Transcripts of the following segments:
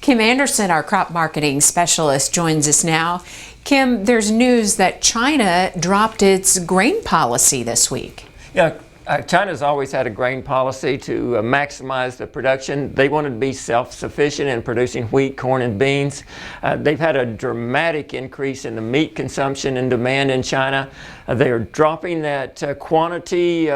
Kim Anderson, our crop marketing specialist, joins us now. Kim, there's news that China dropped its grain policy this week. Yeah, China's always had a grain policy to maximize the production. They wanted to be self-sufficient in producing wheat, corn, and beans. They've had a dramatic increase in the meat consumption and demand in China. They are dropping that quantity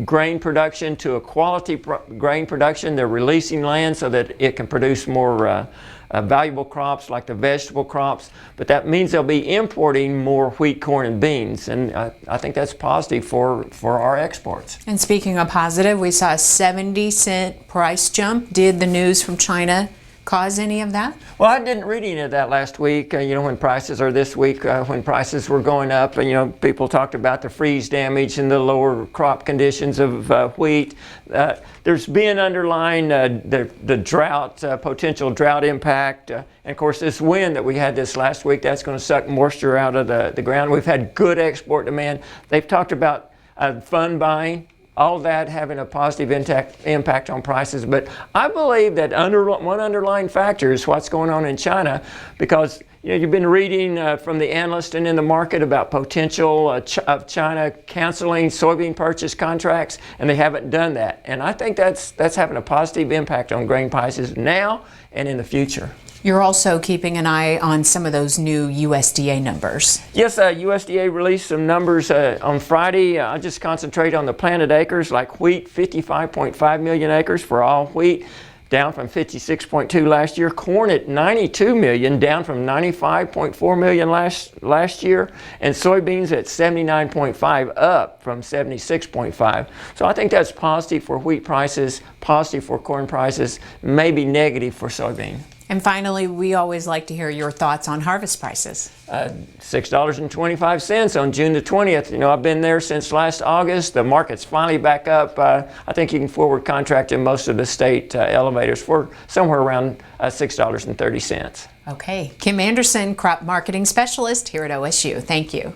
grain production to a quality grain production. They're releasing land so that it can produce more valuable crops like the vegetable crops, but that means they'll be importing more wheat, corn, and beans, and I think that's positive for our exports. And speaking of positive, we saw a 70-cent price jump. Did the news from China cause any of that? Well, I didn't read any of that last week. When prices are this week, when prices were going up, people talked about the freeze damage and the lower crop conditions of wheat. There's been underlying the drought, potential drought impact. And of course, this wind that we had this last week, that's going to suck moisture out of the ground. We've had good export demand. They've talked about fund buying. All that having a positive impact on prices. But I believe that one underlying factor is what's going on in China, because you've been reading from the analysts and in the market about potential of China canceling soybean purchase contracts, and they haven't done that. And I think that's having a positive impact on grain prices now and in the future. You're also keeping an eye on some of those new USDA numbers. Yes, USDA released some numbers on Friday. I'll just concentrate on the planted acres, like wheat, 55.5 million acres for all wheat, down from 56.2 last year. Corn at 92 million, down from 95.4 million last year. And soybeans at 79.5, up from 76.5. So I think that's positive for wheat prices, positive for corn prices, maybe negative for soybean. And finally, we always like to hear your thoughts on harvest prices. $6.25 on June the 20th. I've been there since last August. The market's finally back up. I think you can forward contract in most of the state elevators for somewhere around $6.30. Okay. Kim Anderson, crop marketing specialist here at OSU. Thank you.